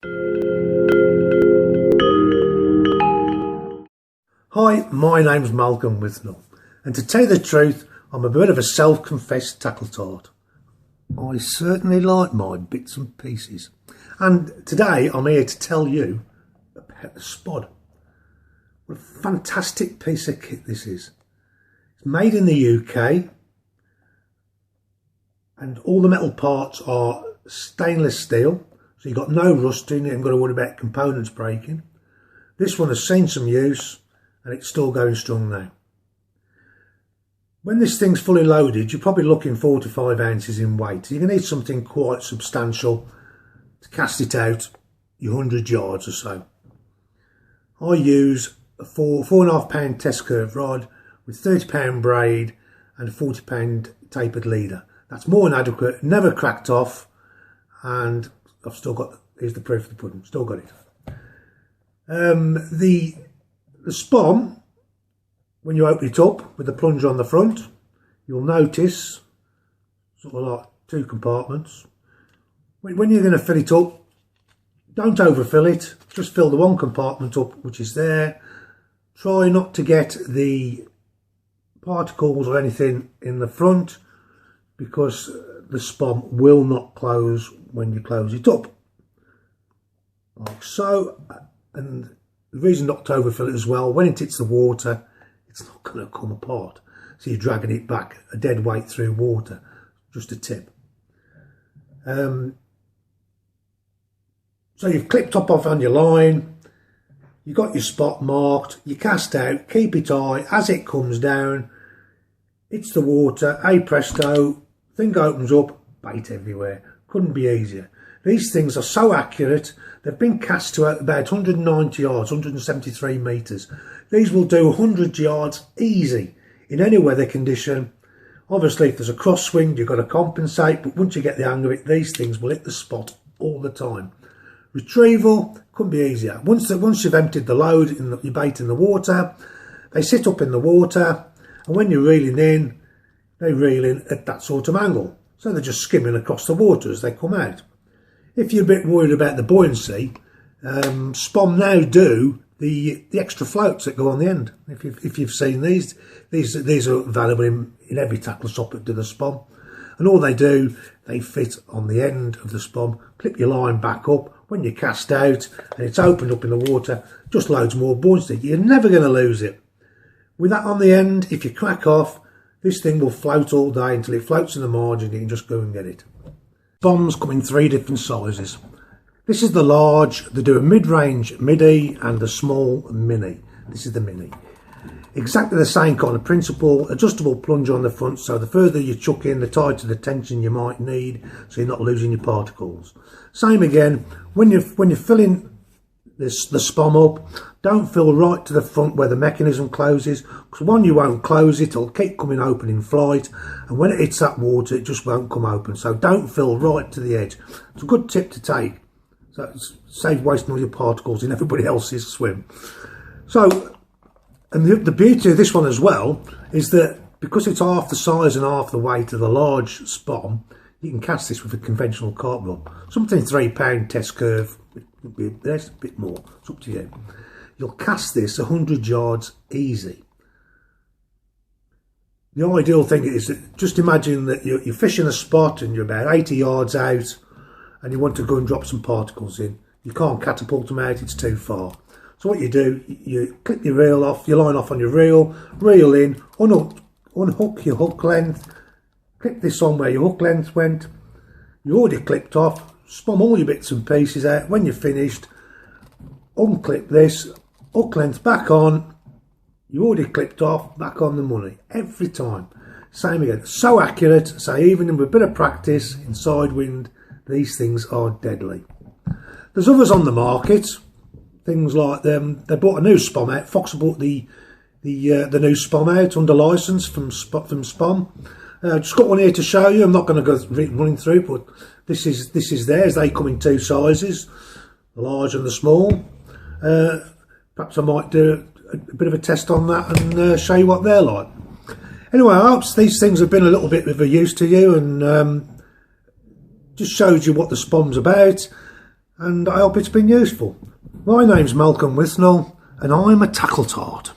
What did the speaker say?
Hi, my name's Malcolm Withnall, and to tell you the truth, I'm a bit of a self-confessed tackle tart. I certainly like my bits and pieces, and today I'm here to tell you about the Spod. What a fantastic piece of kit this is. It's made in the UK, and all the metal parts are stainless steel, so you've got no rusting, you haven't got to worry about components breaking. This one has seen some use, and it's still going strong now. When this thing's fully loaded, you're probably looking 4 to 5 ounces in weight. You're going to need something quite substantial to cast it out your 100 yards or so. I use a 4.5 pound test curve rod with 30 pound braid and a 40 pound tapered leader. That's more than adequate, never cracked off, and I've still got, here's the proof of the pudding, still got it. The Spomb, when you open it up with the plunger on the front, you'll notice sort of like 2 compartments. When you're going to fill it up, don't overfill it, just fill the 1 compartment up which is there. Try not to get the particles or anything in the front, because the Spomb will not close when you close it up, like so. And the reason not to overfill it as well, when it hits the water, it's not going to come apart. So you're dragging it back a dead weight through water. Just a tip. So you've clipped up off on your line. You've got your spot marked. You cast out, keep it high. As it comes down, hits the water. Hey presto, thing opens up, bait everywhere. Couldn't be easier. These things are so accurate. They've been cast to about 190 yards, 173 metres. These will do 100 yards easy in any weather condition. Obviously, if there's a crosswind, you've got to compensate, but once you get the hang of it, these things will hit the spot all the time. Retrieval couldn't be easier. Once you've emptied the load, your bait in the water, they sit up in the water, and when you're reeling in, they reel in at that sort of angle. So they're just skimming across the water as they come out. If you're a bit worried about the buoyancy, Spomb now do the extra floats that go on the end. If you've seen these are available in every tackle shop that do the Spomb. And all they do, they fit on the end of the Spomb, clip your line back up. When you cast out and it's opened up in the water, just loads more buoyancy. You're never going to lose it. With that on the end, if you crack off, this thing will float all day until it floats in the margin. You can just go and get it. Spombs come in 3 different sizes. This is the large. They do a mid-range midi and a small mini. This is the mini. Exactly the same kind of principle. Adjustable plunger on the front, so the further you chuck in, the tighter the tension you might need, so you're not losing your particles. Same again, when you're filling the Spomb up, don't fill right to the front where the mechanism closes, because one, you won't close it, it'll keep coming open in flight, and when it hits that water, it just won't come open. So don't fill right to the edge. It's a good tip to take. So save wasting all your particles in everybody else's swim. So, and the beauty of this one as well is that because it's half the size and half the weight of the large Spomb, you can cast this with a conventional carp rod. Something 3 pound test curve, there's a bit more, it's up to you. You'll cast this 100 yards easy. The ideal thing is that, just imagine that you're fishing a spot and you're about 80 yards out and you want to go and drop some particles in. You can't catapult them out, it's too far. So what you do, you clip your reel off, your line off on your reel in, unhook your hook length, clip this on where your hook length went. You already clipped off, Spomb all your bits and pieces out. When you're finished, unclip this, hook length back on, you already clipped off, back on the money, every time. Same again, so accurate, so even with a bit of practice in side wind, these things are deadly. There's others on the market, things like them. They bought a new Spomb out. Fox bought the new Spomb out under licence from Spomb. Just got one here to show you. I'm not going to go running through, but this is theirs. They come in 2 sizes, the large and the small. Perhaps I might do a bit of a test on that and show you what they're like. Anyway, I hope these things have been a little bit of a use to you, and just showed you what the Spomb's about. and I hope it's been useful. My name's Malcolm Withnall and I'm a tackle tart.